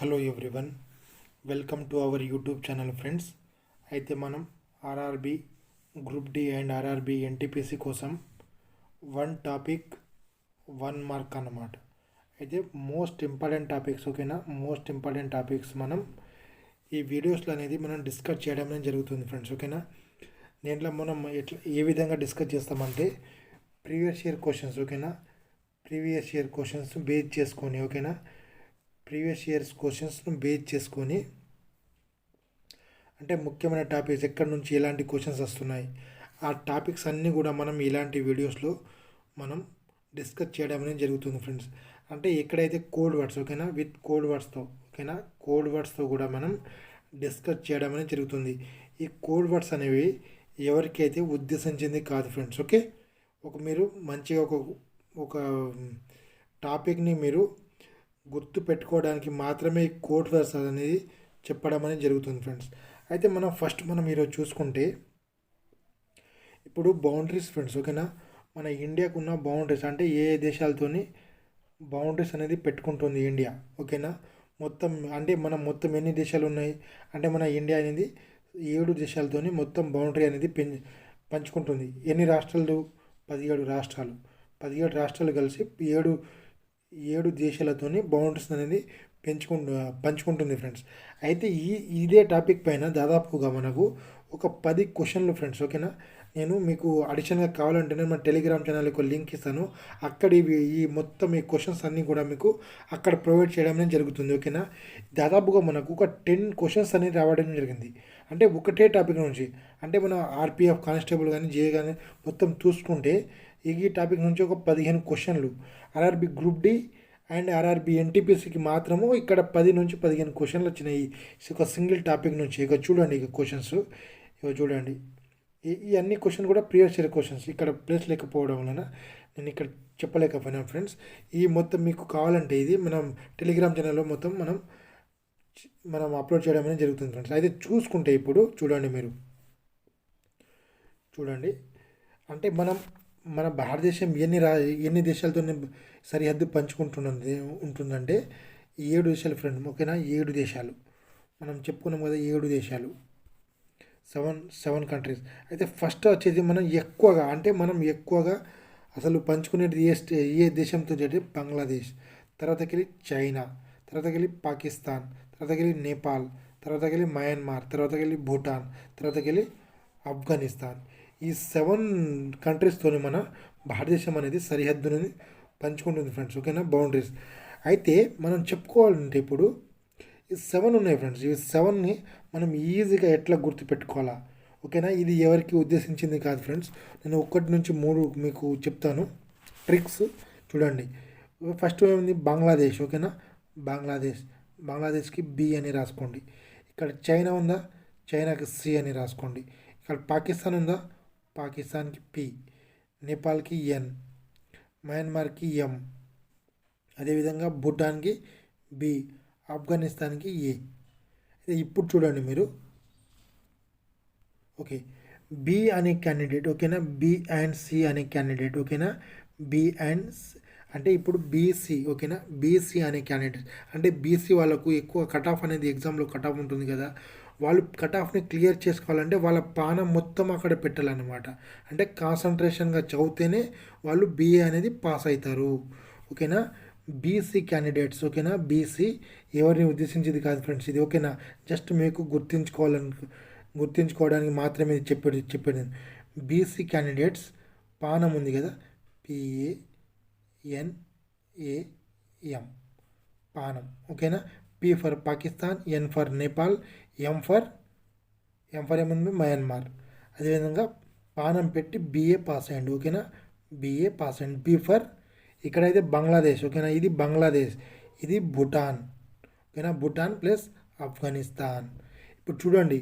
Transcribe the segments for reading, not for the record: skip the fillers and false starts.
Hello everyone, welcome to our YouTube channel friends. అయితే మనం RRB group D and RRB NTPC కోసం one topic 1 mark అన్నమాట. అయితే most important topics, ఓకేనా, most important topics మనం ఈ వీడియోస్లో అనేది మనం డిస్కస్ చేయడం అనేది జరుగుతుంది ఫ్రెండ్స్, ఓకేనా. దీంట్లో మనం ఏ విధంగా డిస్కస్ చేస్తామంటే ప్రీవియస్ ఇయర్ క్వశ్చన్స్, ఓకేనా, ప్రీవియస్ ఇయర్ క్వశ్చన్స్ బేస్ చేసుకొని, ఓకేనా, ప్రీవియస్ ఇయర్స్ క్వశ్చన్స్ను బేస్ చేసుకొని అంటే ముఖ్యమైన టాపిక్స్ ఎక్కడి నుంచి ఎలాంటి క్వశ్చన్స్ వస్తున్నాయి ఆ టాపిక్స్ అన్నీ కూడా మనం ఇలాంటి వీడియోస్లో మనం డిస్కస్ చేయడం అనేది జరుగుతుంది ఫ్రెండ్స్. అంటే ఎక్కడైతే కోడ్ వర్డ్స్, ఓకేనా, విత్ కోడ్ వర్డ్స్తో, ఓకేనా, కోడ్ వర్డ్స్తో కూడా మనం డిస్కస్ చేయడం అనేది జరుగుతుంది. ఈ కోడ్ వర్డ్స్ అనేవి ఎవరికైతే ఉద్దేశించింది కాదు ఫ్రెండ్స్, ఓకే. మీరు మంచిగా ఒక టాపిక్ని మీరు గుర్తు పెట్టుకోవడానికి మాత్రమే కోడ్ వర్డ్స్ అనేది చెప్పడం అనేది జరుగుతుంది ఫ్రెండ్స్. అయితే మనం ఈరోజు చూసుకుంటే ఇప్పుడు బౌండరీస్ ఫ్రెండ్స్, ఓకేనా, మన ఇండియాకు ఉన్న బౌండరీస్ అంటే ఏ దేశాలతోని బౌండరీస్ అనేది పెట్టుకుంటుంది ఇండియా, ఓకేనా. మొత్తం ఎన్ని దేశాలు ఉన్నాయి అంటే మన ఇండియా అనేది 7 దేశాలతోని మొత్తం బౌండరీ అనేది పంచుకుంటుంది. ఎన్ని రాష్ట్రాలు? 17 రాష్ట్రాలు. 17 రాష్ట్రాలు కలిసి 7 దేశాలతోని బౌండరీస్ అనేది పంచుకుంటుంది ఫ్రెండ్స్. అయితే ఇదే టాపిక్ పైన దాదాపుగా మనకు ఒక 10 క్వశ్చన్లు ఫ్రెండ్స్, ఓకేనా. నేను మీకు అడిషనల్గా కావాలంటే నేను మన టెలిగ్రామ్ ఛానల్కి లింక్ ఇస్తాను. అక్కడ ఈ మొత్తం ఈ క్వశ్చన్స్ అన్నీ కూడా మీకు అక్కడ ప్రొవైడ్ చేయడం అనేది జరుగుతుంది, ఓకేనా. దాదాపుగా మనకు ఒక 10 క్వశ్చన్స్ అనేది రావడం జరిగింది. అంటే ఒకటే టాపిక్ నుంచి, అంటే మన ఆర్పిఎఫ్ కానిస్టేబుల్ కానీ జే కానీ మొత్తం చూసుకుంటే ఈ టాపిక్ నుంచి ఒక 15 క్వశ్చన్లు RRB group D and RRB ఎన్టీపీసీకి మాత్రము ఇక్కడ 10 నుంచి 15 క్వశ్చన్లు వచ్చినాయి ఒక సింగిల్ టాపిక్ నుంచి. ఇక చూడండి, క్వశ్చన్స్ చూడండి. ఈ అన్ని క్వశ్చన్ కూడా ప్రీవియస్ ఇయర్ క్వశ్చన్స్. ఇక్కడ ప్లేస్ లేకపోవడం వలన నేను ఇక్కడ చెప్పలేకపోయినా ఫ్రెండ్స్. ఈ మొత్తం మీకు కావాలంటే ఇది మనం టెలిగ్రామ్ ఛానల్లో మొత్తం మనం అప్లోడ్ చేయడం అనేది జరుగుతుంది ఫ్రెండ్స్. అయితే చూసుకుంటే ఇప్పుడు చూడండి, మీరు చూడండి. అంటే మన భారతదేశం ఎన్ని దేశాలతో సరిహద్దు ఉంటుందంటే 7 దేశాలు ఫ్రెండ్, ఓకేనా. 7 దేశాలు మనం చెప్పుకున్నాం కదా, 7 దేశాలు, 7 కంట్రీస్. అయితే ఫస్ట్ వచ్చేది మనం ఎక్కువగా అసలు పంచుకునేది ఏ దేశంతో అంటే బంగ్లాదేశ్, తర్వాతకి చైనా, తర్వాతకి పాకిస్తాన్, తర్వాతకి నేపాల్, తర్వాతకి మయన్మార్, తర్వాతకి భూటాన్, తర్వాతకి ఆఫ్ఘనిస్తాన్. ఈ 7 కంట్రీస్తో మన భారతదేశం అనేది సరిహద్దుని పంచుకుంటుంది ఫ్రెండ్స్, ఓకేనా, బౌండరీస్. అయితే మనం చెప్పుకోవాలంటే ఇప్పుడు ఈ 7 ఉన్నాయి ఫ్రెండ్స్. ఈ 7ని మనం ఈజీగా ఎట్లా గుర్తుపెట్టుకోవాలా, ఓకేనా. ఇది ఎవరికి ఉద్దేశించింది కాదు ఫ్రెండ్స్. నేను 1 నుంచి 3 మీకు చెప్తాను ట్రిక్స్. చూడండి, ఫస్ట్ ఏమైంది? బంగ్లాదేశ్, ఓకేనా. బంగ్లాదేశ్కి బి అని రాసుకోండి. ఇక్కడ చైనా ఉందా, చైనాకి సి అని రాసుకోండి. ఇక్కడ పాకిస్తాన్ ఉందా, పాకిస్తాన్కి పి, నేపాల్కి ఎన్, మయన్మార్కి ఎం, అదేవిధంగా భూటాన్కి బి, ఆఫ్ఘనిస్తాన్కి ఏ. ఇప్పుడు చూడండి మీరు, ఓకే, బి అనే క్యాండిడేట్, ఓకేనా, బి అండ్ సి అనే క్యాండిడేట్, ఓకేనా, బి అండ్ అంటే ఇప్పుడు బీసీ, ఓకేనా, బీసీ అనే క్యాండిడేట్ అంటే బీసీ వాళ్ళకు ఎక్కువ కట్ ఆఫ్ అనేది ఎగ్జామ్లో కట్ ఆఫ్ ఉంటుంది కదా, వాళ్ళు కట్ ఆఫ్ని క్లియర్ చేసుకోవాలంటే వాళ్ళ పానం మొత్తం అక్కడ పెట్టాలన్నమాట. అంటే కాన్సన్ట్రేషన్గా చదివితేనే వాళ్ళు బీఏ అనేది పాస్ అవుతారు, ఓకేనా. బీసీ క్యాండిడేట్స్, ఓకేనా. బీసీ ఎవరిని ఉద్దేశించేది కాదు ఫ్రెండ్స్ ఇది, ఓకేనా. జస్ట్ మీకు గుర్తించుకోవడానికి మాత్రమే చెప్పేది. బీసీ క్యాండిడేట్స్ పానం ఉంది కదా, PANAM, పానం, ఓకేనా. P for Pakistan, N for Nepal, M for ఏముంది? మయన్మార్. అదేవిధంగా పానం పెట్టి బిఏ పాస్ అయ్యండి, ఓకేనా, బిఏ పాస్ అయ్యండి. బి ఫర్ ఇక్కడైతే బంగ్లాదేశ్, ఓకేనా, ఇది బంగ్లాదేశ్, ఇది భూటాన్, ఓకేనా, భూటాన్ ప్లస్ ఆఫ్ఘనిస్తాన్. ఇప్పుడు చూడండి,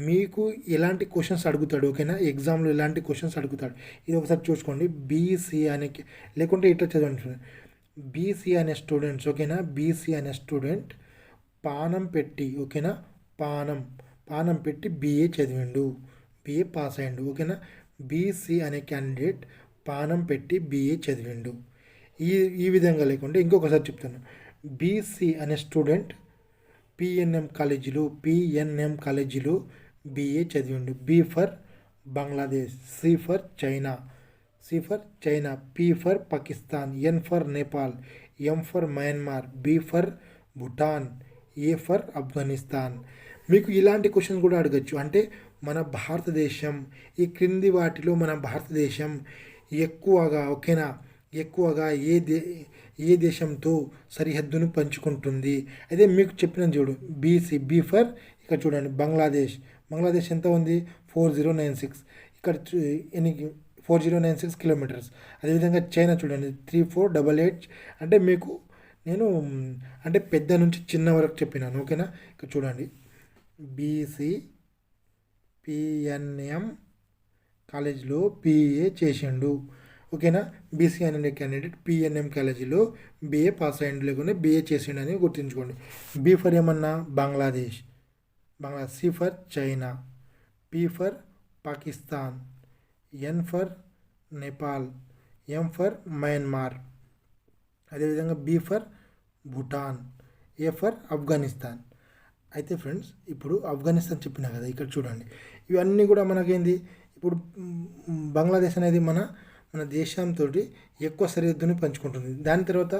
మీకు ఎలాంటి క్వశ్చన్స్ అడుగుతాడు, ఓకేనా, ఎగ్జామ్లో ఎలాంటి క్వశ్చన్స్ అడుగుతాడు ఇది ఒకసారి చూసుకోండి. బీసీ అనే, లేకుంటే ఇట్లా చదవండి, బీసీ అనే స్టూడెంట్స్, ఓకేనా, బీసీ అనే స్టూడెంట్ పానం పెట్టి, ఓకేనా, పానం పెట్టి బిఏ చదివిండు, బిఏ పాస్ అయ్యిండు, ఓకేనా. బీసీ అనే క్యాండిడేట్ పానం పెట్టి బిఏ చదివిండు. ఈ విధంగా లేకుంటే ఇంకొకసారి చెప్తాను. బీసీ అనే స్టూడెంట్ పిఎన్ఎం కాలేజీలో బిఏ చదివిండు. B for Bangladesh, C for China, P for Pakistan, N for Nepal, M for Myanmar, B for Bhutan, A for Afghanistan. మీకు ఇలాంటి క్వశ్చన్స్ కూడా అడగచ్చు. అంటే మన భారతదేశం ఈ క్రింది వాటిలో మన భారతదేశం ఎక్కువగా ఏ దేశంతో సరిహద్దును పంచుకుంటుంది. అయితే మీకు చెప్పిన చూడు బి ఫర్ ఇక్కడ చూడండి బంగ్లాదేశ్ ఎంత ఉంది 4096, ఇక్కడ 4096 కిలోమీటర్స్. అదేవిధంగా చైనా చూడండి 3488. అంటే మీకు నేను అంటే పెద్ద నుంచి చిన్న వరకు చెప్పినాను, ఓకేనా. ఇక్కడ చూడండి పిఎన్ఎం కాలేజీలో పిఏ చేసిండు, ఓకేనా. బీసీ అనే క్యాండిడేట్ పిఎన్ఎం కాలేజీలో బిఏ పాస్ అయ్యిండు, లేకుండా బిఏ చేసిండు అని గుర్తుంచుకోండి. బి ఫర్ ఏమన్నా Bangladesh, C for China, P for Pakistan, N for Nepal, M for Myanmar, అదేవిధంగా B for Bhutan, A for Afghanistan. అయితే ఫ్రెండ్స్ ఇప్పుడు ఆఫ్ఘనిస్తాన్ చెప్పినా కదా, ఇక్కడ చూడండి ఇవన్నీ కూడా మనకేంది. ఇప్పుడు బంగ్లాదేశ్ అనేది మన దేశంతో ఎక్కువ సరిహద్దుని పంచుకుంటుంది. దాని తర్వాత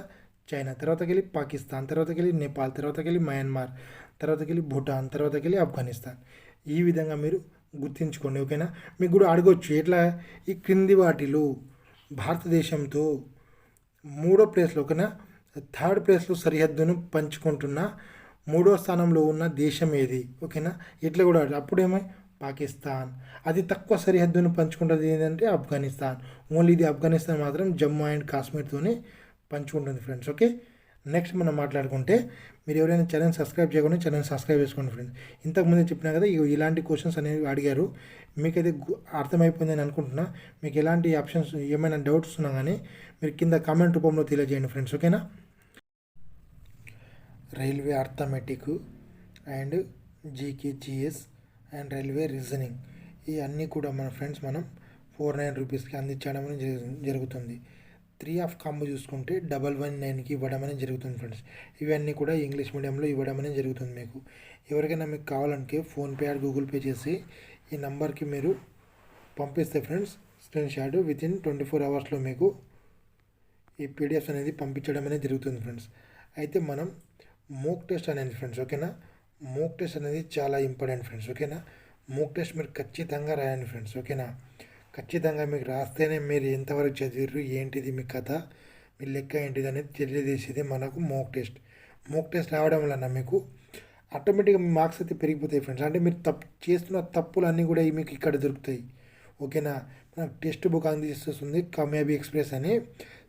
చైనా, తర్వాతకెళ్ళి పాకిస్తాన్, తర్వాతకెళ్ళి నేపాల్, తర్వాతకెళ్ళి మయన్మార్, తర్వాతకెళ్ళి భూటాన్, తర్వాతకెళ్ళి ఆఫ్ఘనిస్తాన్. ఈ విధంగా మీరు గుర్తుంచుకోండి, ఓకేనా. మీకు కూడా అడగవచ్చు ఎట్లా ఈ క్రింది వాటిలో భారతదేశంతో 3వ ప్లేస్లో, ఓకేనా, 3rd ప్లేస్లో సరిహద్దును పంచుకుంటున్న 3వ స్థానంలో ఉన్న దేశం ఏది, ఓకేనా. ఇట్లా కూడా అప్పుడేమో పాకిస్తాన్. అది తక్కువ సరిహద్దును పంచుకుంటుంది ఏంటంటే ఆఫ్ఘనిస్తాన్. ఓన్లీ ఇది ఆఫ్ఘనిస్తాన్ మాత్రం జమ్మూ అండ్ కాశ్మీర్తోనే పంచుకుంటుంది ఫ్రెండ్స్, ఓకే. నెక్స్ట్ మనం మాట్లాడుకుంటే మీరు ఎవరైనా ఛానల్ సబ్స్క్రైబ్ చేయకుండా ఛానల్ సబ్స్క్రైబ్ చేసుకోండి ఫ్రెండ్స్. ఇంతకుముందే చెప్పినా కదా ఇలాంటి క్వశ్చన్స్ అనేవి అడిగారు, మీకైతే అర్థమైపోయిందని అనుకుంటున్నా. మీకు ఎలాంటి ఆప్షన్స్ ఏమైనా డౌట్స్ ఉన్నా కానీ మీరు కింద కామెంట్ రూపంలో తెలియజేయండి ఫ్రెండ్స్, ఓకేనా. Railway arithmetic and GK GS and railway reasoning ఈ అన్నీ కూడా మన ఫ్రెండ్స్ మనం 49 రూపీస్కి అందించడం అనేది జరుగుతుంది. 3 ఆఫ్ కాంబో చూసుకుంటే 119కి ఇవ్వడం అనేది జరుగుతుంది ఫ్రెండ్స్. ఇవన్నీ కూడా ఇంగ్లీష్ మీడియంలో ఇవ్వడం అనేది జరుగుతుంది. మీకు ఎవరికైనా మీకు కావాలంటే ఫోన్పే ఆర్ గూగుల్ పే చేసి ఈ నెంబర్కి మీరు పంపిస్తే ఫ్రెండ్స్ స్క్రీన్ షాట్ వితిన్ 24 అవర్స్లో మీకు ఈ పీడిఎఫ్స్ అనేది పంపించడం అనేది జరుగుతుంది ఫ్రెండ్స్. అయితే మనం మోక్ టెస్ట్ అనేది ఫ్రెండ్స్, ఓకేనా. మోక్ టెస్ట్ అనేది చాలా ఇంపార్టెంట్ ఫ్రెండ్స్, ఓకేనా. మోక్ టెస్ట్ మీరు ఖచ్చితంగా రాయండి ఫ్రెండ్స్, ఓకేనా. ఖచ్చితంగా మీకు రాస్తేనే మీరు ఎంతవరకు చదివారు, ఏంటిది మీ కథ, మీ లెక్క ఏంటిది అనేది తెలియజేసేది మనకు మోక్ టెస్ట్ రావడం వలన మీకు ఆటోమేటిక్గా మీ మార్క్స్ అయితే పెరిగిపోతాయి ఫ్రెండ్స్. అంటే మీరు చేస్తున్న తప్పులు అన్నీ కూడా మీకు ఇక్కడ దొరుకుతాయి, ఓకేనా. మనకు టెక్స్ట్ బుక్ అందిస్తుంది కామయాబీ ఎక్స్ప్రెస్ అని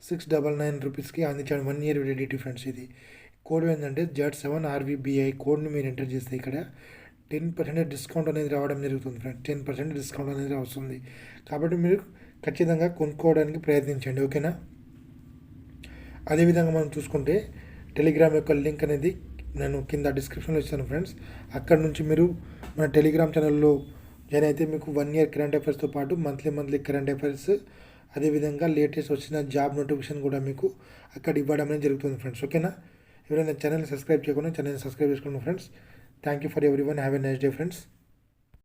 699 రూపీస్కి అందించాడు. 1 year వ్యాలిడిటీ ఫ్రెండ్స్. ఇది కోడ్ ఏంటంటే Z7RVBI కోడ్ని మీరు ఎంటర్ చేస్తే ఇక్కడ 10% డిస్కౌంట్ అనేది రావడం జరుగుతుంది ఫ్రెండ్స్. 10% డిస్కౌంట్ అనేది వస్తుంది. కాబట్టి మీరు ఖచ్చితంగా కొనుక్కోవడానికి ప్రయత్నించండి, ఓకేనా. అదేవిధంగా మనం చూసుకుంటే టెలిగ్రామ్ యొక్క లింక్ అనేది నేను కింద డిస్క్రిప్షన్లో ఇస్తాను ఫ్రెండ్స్. అక్కడ నుంచి మీరు మన టెలిగ్రామ్ ఛానల్లో జాయిన్ అయితే మీకు 1 year కరెంట్ అఫైర్స్తో పాటు మంత్లీ కరెంట్ అఫైర్స్, అదేవిధంగా లేటెస్ట్ వచ్చిన జాబ్ నోటిఫికేషన్ కూడా మీకు అక్కడ ఇవ్వడం అనేది జరుగుతుంది ఫ్రెండ్స్, ఓకేనా. ఎవరైనా ఛానల్ సబ్స్క్రైబ్ చేయకుండా ఛానల్ సబ్స్క్రైబ్ చేసుకోండి friends. Thank you for everyone. Have a nice day friends.